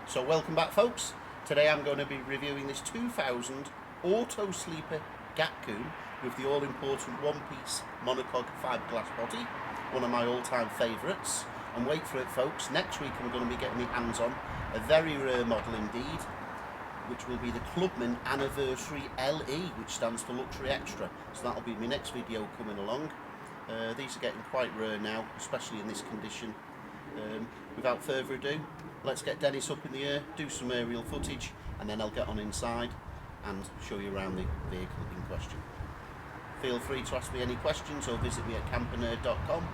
So welcome back, folks. Today I'm going to be reviewing this 2000 Autosleeper Gatcombe with the all-important one-piece monocoque fiberglass body, one of my all-time favourites. And wait for it, folks, next week I'm going to be getting my hands on a very rare model indeed, which will be the Clubman Anniversary LE, which stands for Luxury Extra. So that'll be my next video coming along. These are getting quite rare now, especially in this condition. Without further ado, let's get Dennis up in the air, do some aerial footage, and then I'll get on inside and show you around the vehicle in question. Feel free to ask me any questions or visit me at campernerd.com.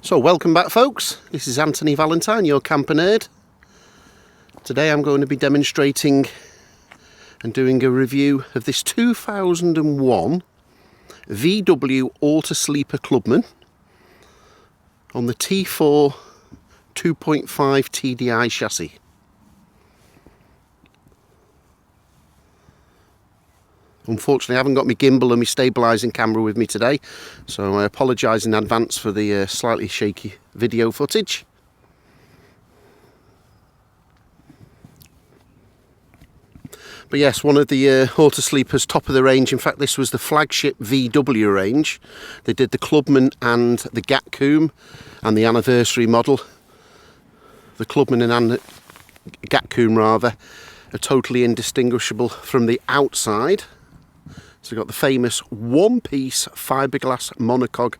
So welcome back, folks. This is Anthony Valentine, your camper nerd. Today I'm going to be demonstrating and doing a review of this 2001 VW Autosleeper Clubman on the T4 2.5 TDI chassis. Unfortunately, I haven't got my gimbal and my stabilising camera with me today, so I apologise in advance for the slightly shaky video footage. But yes, one of the Autosleeper's top of the range. In fact, this was the flagship VW range. They did the Clubman and the Gatcombe and the anniversary model. The Clubman and Gatcombe, rather, are totally indistinguishable from the outside. So we've got the famous one-piece fiberglass monocoque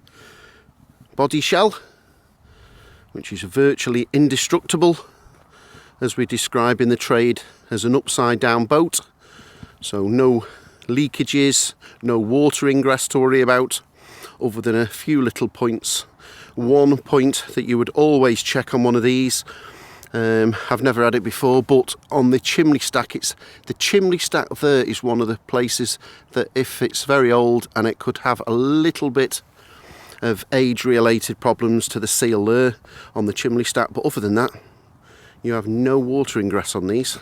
body shell, which is virtually indestructible, as we describe in the trade as an upside-down boat. So no leakages, no water ingress to worry about, other than a few little points. One point that you would always check on one of these, I've never had it before, but on the chimney stack, it's the chimney stack there is one of the places that, if it's very old, and it could have a little bit of age related problems to the seal there on the chimney stack, but other than that you have no water ingress on these.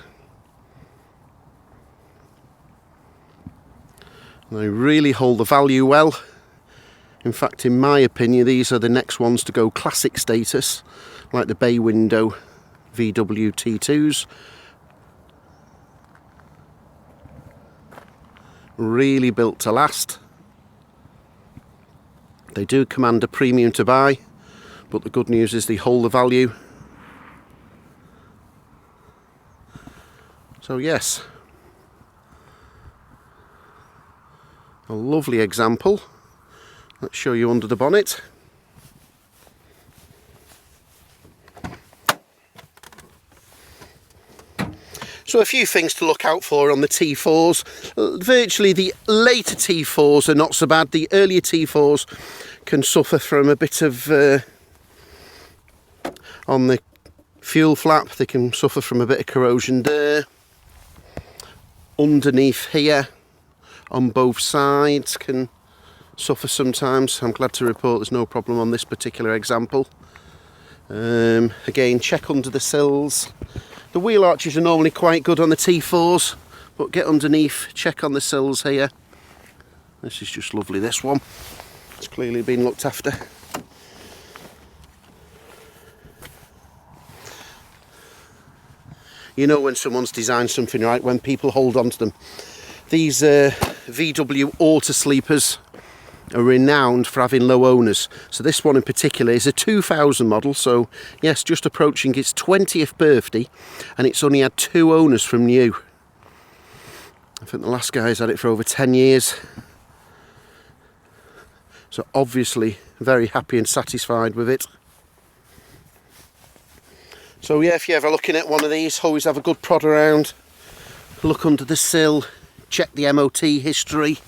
They really hold the value well. In fact, in my opinion, these are the next ones to go classic status, like the bay window VW T2s. Really built to last. They do command a premium to buy, but the good news is they hold the value. So yes, a lovely example. Let's show you under the bonnet. So a few things to look out for on the T4s. Virtually the later T4s are not so bad. The earlier T4s can suffer from a bit of, on the fuel flap, they can suffer from a bit of corrosion there. Underneath here, on both sides, can suffer sometimes. I'm glad to report there's no problem on this particular example. Again, check under the sills. The wheel arches are normally quite good on the T4s, but get underneath, check on the sills here. This is just lovely, this one. It's clearly been looked after. You know when someone's designed something right, when people hold on to them. These VW Autosleepers are renowned for having low owners. So this one in particular is a 2000 model, so yes, just approaching its 20th birthday, and it's only had 2 owners from new. I think the last guy's had it for over 10 years. So obviously very happy and satisfied with it. So yeah, if you're ever looking at one of these, always have a good prod around, look under the sill, check the MOT history.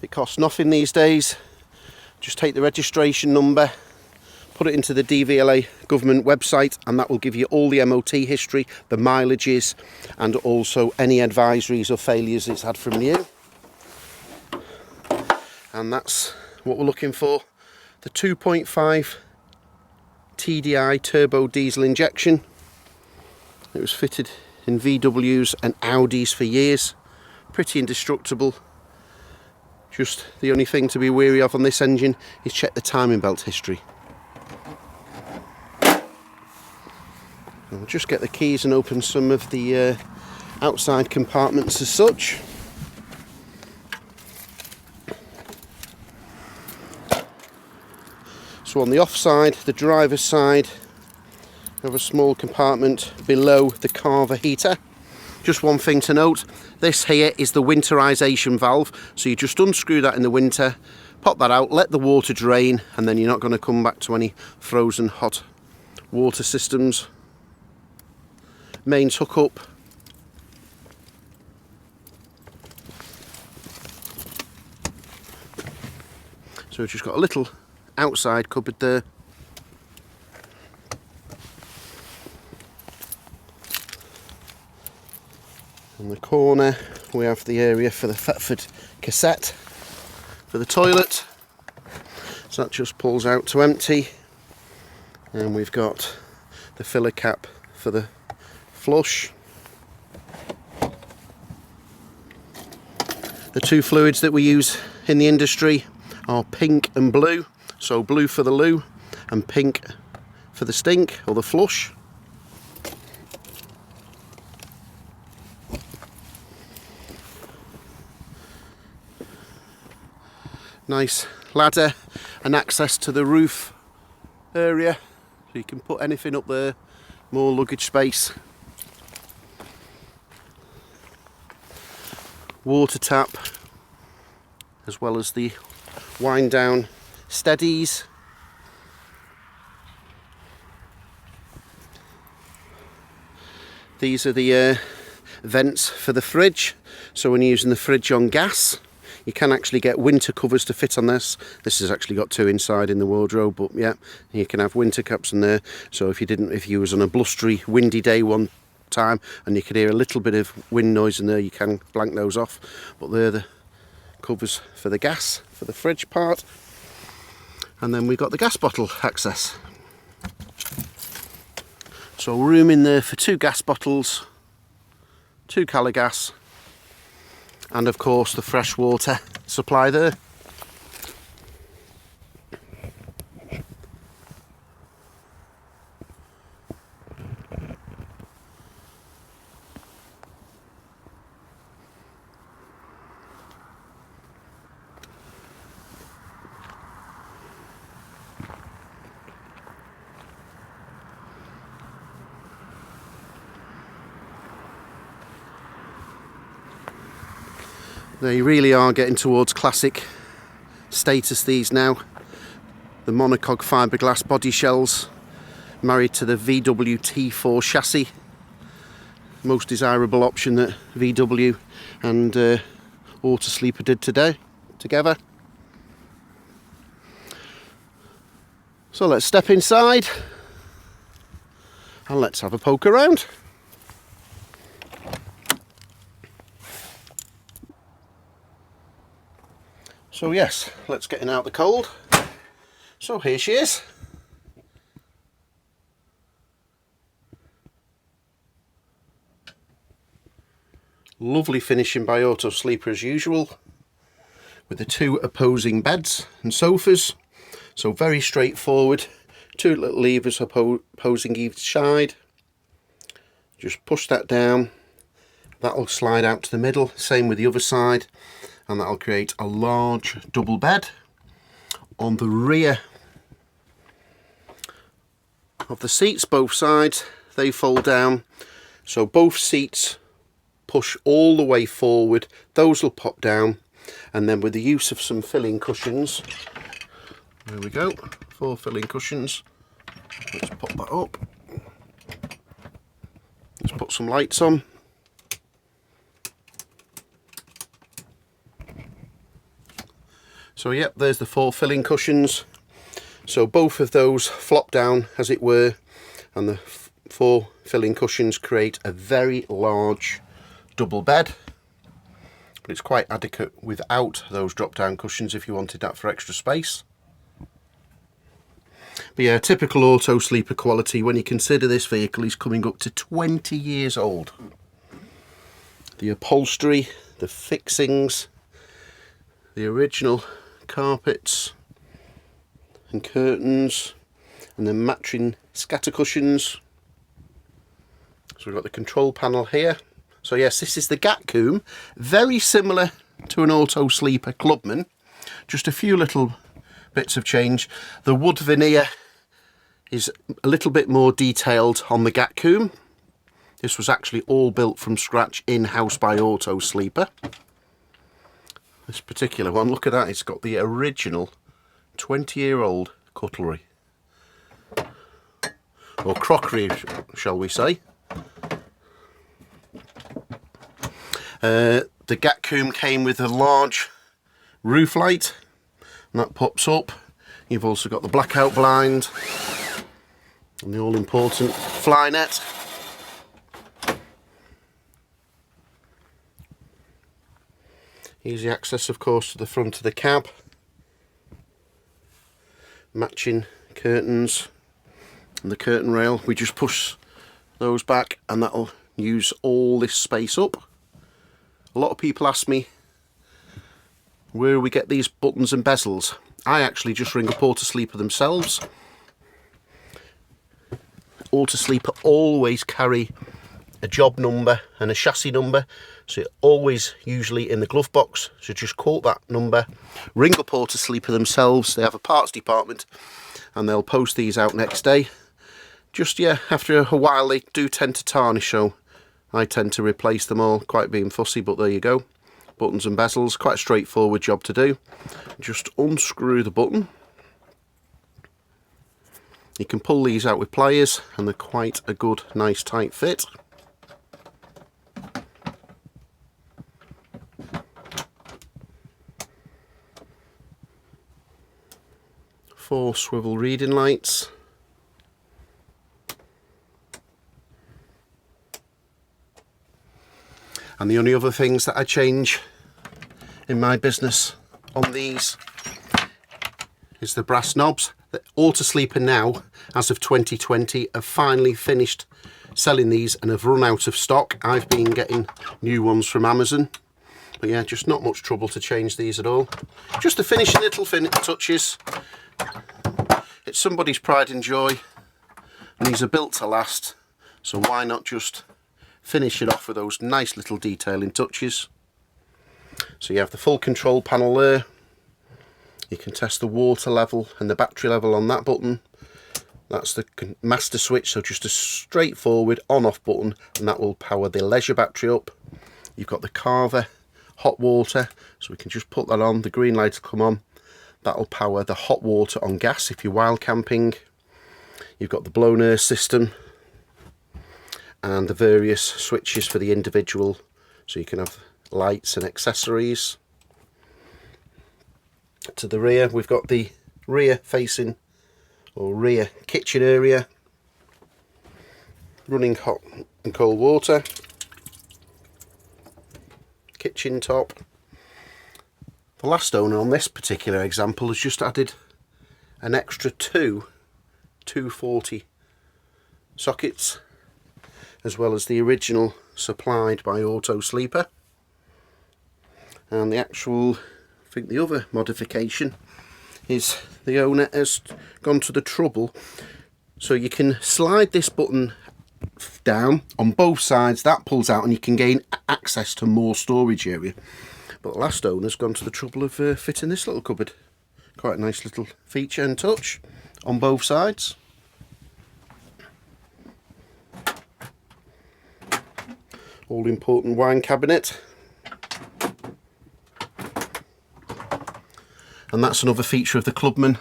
It costs nothing these days. Just take the registration number, put it into the DVLA government website, and that will give you all the MOT history, the mileages, and also any advisories or failures it's had from new. And that's what we're looking for. The 2.5 TDI turbo diesel injection. It was fitted in VWs and Audis for years. Pretty indestructible. Just the only thing to be wary of on this engine is check the timing belt history. I'll just get the keys and open some of the outside compartments as such. So on the off side, the driver's side, we have a small compartment below the carver heater. Just one thing to note, this here is the winterization valve, so you just unscrew that in the winter, pop that out, let the water drain, and then you're not going to come back to any frozen hot water systems. Mains hook up. So we've just got a little outside cupboard there. On the corner we have the area for the Thetford cassette for the toilet, so that just pulls out to empty, and we've got the filler cap for the flush. The 2 fluids that we use in the industry are pink and blue, so blue for the loo and pink for the stink or the flush. Nice ladder and access to the roof area, so you can put anything up there, more luggage space. Water tap, as well as the wind down steadies. These are the vents for the fridge, so when you're using the fridge on gas, you can actually get winter covers to fit on this. This has actually got 2 inside in the wardrobe, but yeah, you can have winter caps in there. So if you was on a blustery, windy day one time and you could hear a little bit of wind noise in there, you can blank those off. But they're the covers for the gas, for the fridge part. And then we've got the gas bottle access. So room in there for 2 gas bottles, 2 Caligas, and of course the fresh water supply there. They really are getting towards classic status, these now. The monocoque fiberglass body shells married to the VW T4 chassis. Most desirable option that VW and Autosleeper did together. So let's step inside and let's have a poke around. So yes, let's get in out the cold. So here she is. Lovely finishing by Autosleeper as usual, with the two opposing beds and sofas. So very straightforward. Two little levers opposing each side. Just push that down. That'll slide out to the middle. Same with the other side. And that'll create a large double bed. On the rear of the seats, both sides, they fold down. So both seats push all the way forward. Those will pop down. And then with the use of some filling cushions, there we go, 4 filling cushions. Let's pop that up. Let's put some lights on. So yep, there's the 4 filling cushions. So both of those flop down, as it were, and the 4 filling cushions create a very large double bed. But it's quite adequate without those drop down cushions if you wanted that for extra space. But yeah, typical Autosleeper quality when you consider this vehicle is coming up to 20 years old. The upholstery, the fixings, the original carpets and curtains, and the matching scatter cushions. So we've got the control panel here. So yes, this is the Gatcombe, very similar to an Autosleeper Clubman, just a few little bits of change. The wood veneer is a little bit more detailed on the Gatcombe. This was actually all built from scratch in-house by Autosleeper. This particular one, look at that, it's got the original 20-year-old cutlery. Or crockery, shall we say. The Gatcombe came with a large roof light, and that pops up. You've also got the blackout blind and the all-important fly net. Easy access, of course, to the front of the cab. Matching curtains and the curtain rail. We just push those back and that'll use all this space up. A lot of people ask me where we get these buttons and bezels. I actually just ring up Autosleeper themselves. Autosleeper always carry a job number and a chassis number, so always usually in the glove box. So just quote that number, ring up Autosleeper themselves. They have a parts department and they'll post these out next day. Just yeah, after a while they do tend to tarnish, so I tend to replace them all, quite being fussy, but there you go. Buttons and bezels, quite a straightforward job to do. Just unscrew the button. You can pull these out with pliers and they're quite a good, nice tight fit. Four swivel reading lights. And the only other things that I change in my business on these is the brass knobs. The Autosleeper now, as of 2020, have finally finished selling these and have run out of stock. I've been getting new ones from Amazon. But yeah, just not much trouble to change these at all. Just the finishing little touches. It's somebody's pride and joy, and these are built to last, so why not just finish it off with those nice little detailing touches. So you have the full control panel there. You can test the water level and the battery level on that button. That's the master switch, so just a straightforward on-off button, and that will power the leisure battery up. You've got the Carver hot water, so we can just put that on. The green light will come on. That'll power the hot water on gas if you're wild camping. You've got the blown air system and the various switches for the individual, so you can have lights and accessories. To the rear, we've got the rear facing or rear kitchen area, running hot and cold water, kitchen top. The last owner on this particular example has just added an extra two 240 sockets, as well as the original supplied by Autosleeper. And the actual, I think the other modification is the owner has gone to the trouble, so you can slide this button down on both sides, that pulls out and you can gain access to more storage area. But the last owner's gone to the trouble of fitting this little cupboard. Quite a nice little feature and touch on both sides. All important wine cabinet. And that's another feature of the Clubman,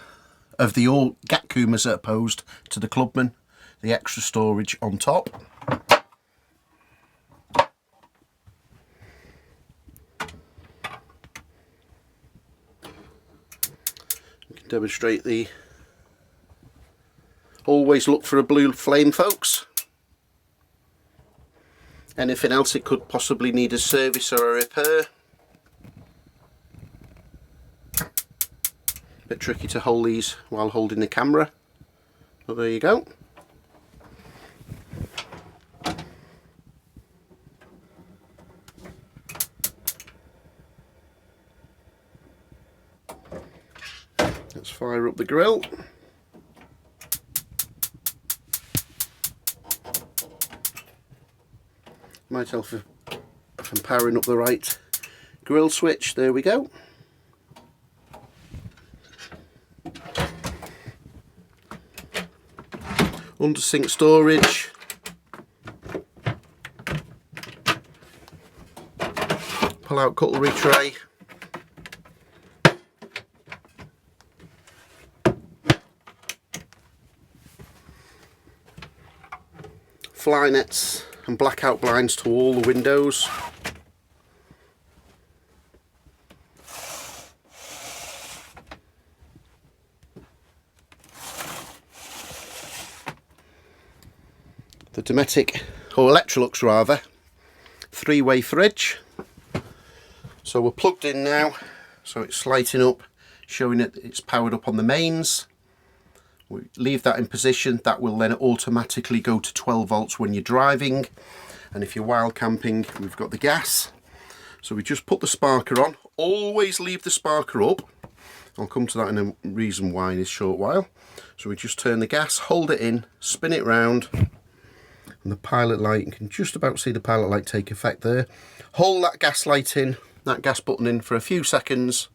of the old Gatcombe as opposed to the Clubman, the extra storage on top. We can demonstrate the, always look for a blue flame, folks. Anything else it could possibly need a service or a repair. Bit tricky to hold these while holding the camera, but there you go. Let's fire up the grill. Might help if I'm powering up the right grill switch. There we go. Under sink storage. Pull out cutlery tray. Fly nets and blackout blinds to all the windows. The Dometic, or Electrolux rather, 3-way fridge. So we're plugged in now, so it's lighting up, showing that it's powered up on the mains. We leave that in position, that will then automatically go to 12 volts when you're driving. And if you're wild camping, we've got the gas. So we just put the sparker on, always leave the sparker up. I'll come to that in a reason why in a short while. So we just turn the gas, hold it in, spin it round. And the pilot light, you can just about see the pilot light take effect there. Hold that gas light in, that gas button in for a few seconds.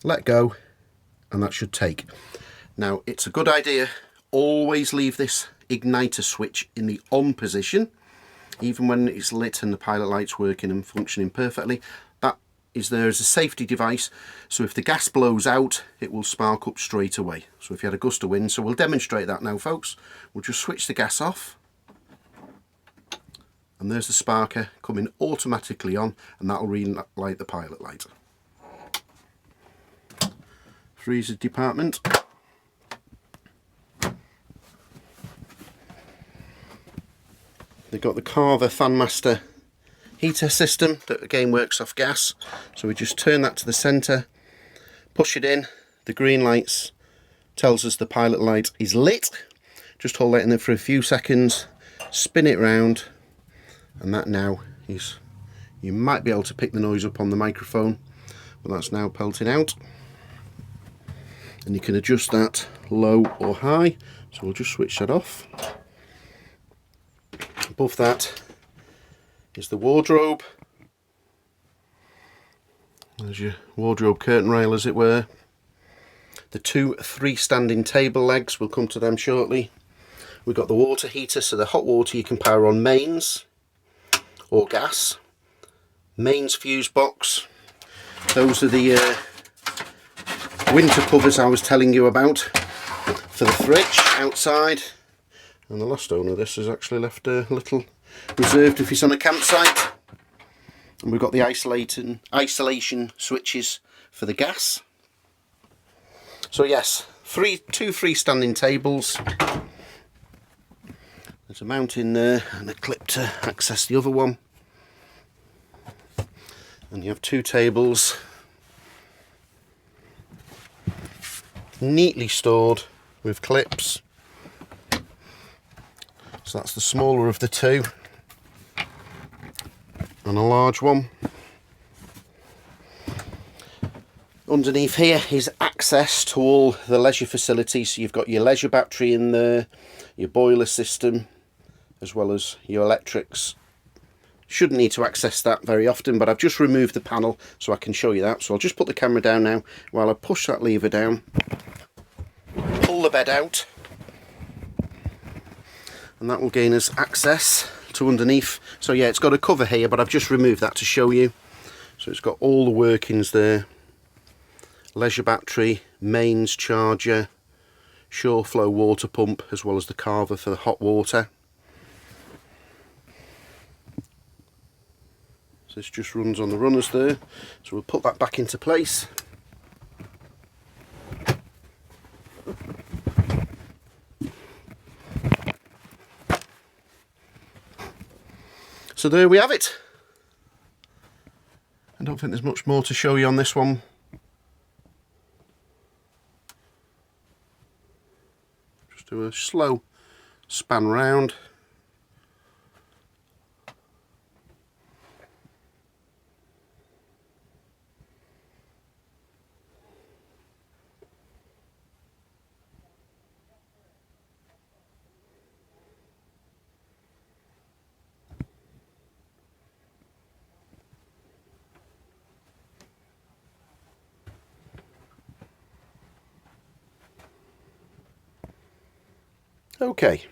Let go, and that should take. Now, it's a good idea, always leave this igniter switch in the on position, even when it's lit and the pilot light's working and functioning perfectly. That is there as a safety device, so if the gas blows out, it will spark up straight away. So if you had a gust of wind, so we'll demonstrate that now, folks. We'll just switch the gas off, and there's the sparker coming automatically on, and that'll relight the pilot light. Freezer department. They've got the Carver FanMaster heater system that again works off gas. So we just turn that to the centre, push it in, the green lights tells us the pilot light is lit. Just hold that in there for a few seconds, spin it round, and that now is, you might be able to pick the noise up on the microphone, but that's now pelting out. And you can adjust that low or high, so we'll just switch that off. Above that is the wardrobe. There's your wardrobe curtain rail, as it were. The two freestanding table legs, we'll come to them shortly. We've got the water heater, so the hot water you can power on mains or gas. Mains fuse box. Those are the winter covers I was telling you about for the fridge outside. And the last owner of this has actually left a little reserved if it's on a campsite. And we've got the isolation switches for the gas. So yes, two freestanding tables. There's a mount in there and a clip to access the other one. And you have two tables, neatly stored with clips. So that's the smaller of the two. and a large one. Underneath here is access to all the leisure facilities. So you've got your leisure battery in there, your boiler system, as well as your electrics. Shouldn't need to access that very often, but I've just removed the panel so I can show you that. So I'll just put the camera down now while I push that lever down, pull the bed out, and that will gain us access to underneath. So yeah, it's got a cover here, but I've just removed that to show you. So it's got all the workings there. Leisure battery, mains charger, shore flow water pump, as well as the carver for the hot water. So this just runs on the runners there. So we'll put that back into place. So there we have it. I don't think there's much more to show you on this one. Just do a slow span round. Okay.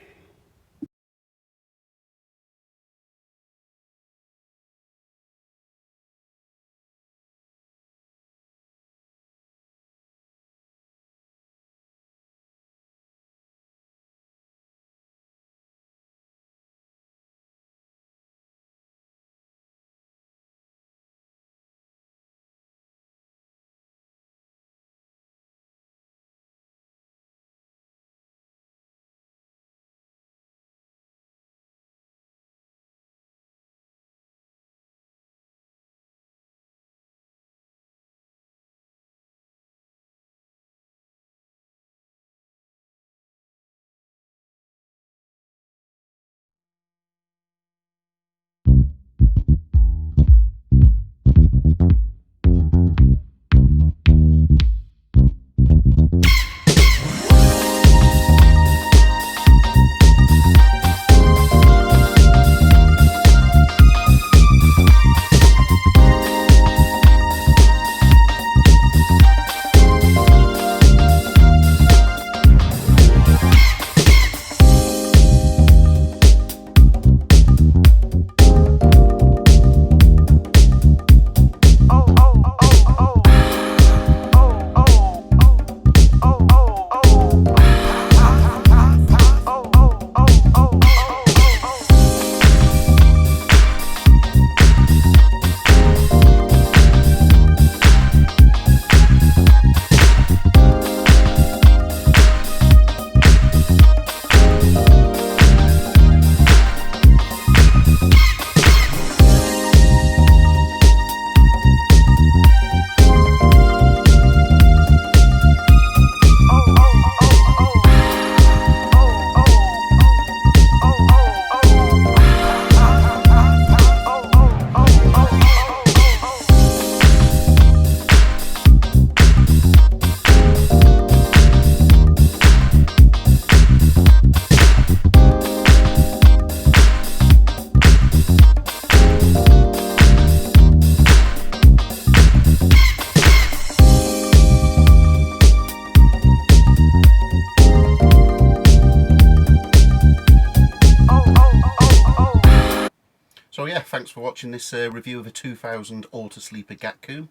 So yeah, thanks for watching this review of a 2000 Autosleeper Gatcombe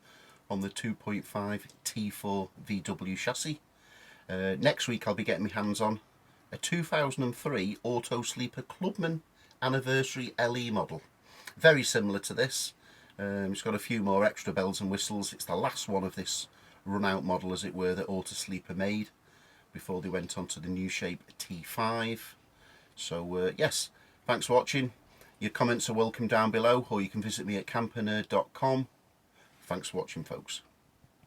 on the 2.5 T4 VW chassis. Next week I'll be getting my hands on a 2003 Autosleeper Clubman Anniversary LE model. Very similar to this. It's got a few more extra bells and whistles. It's the last one of this run-out model, as it were, that Autosleeper made before they went on to the new shape T5. So yes, thanks for watching. Your comments are welcome down below, or you can visit me at camperNerd.com. Thanks for watching, folks.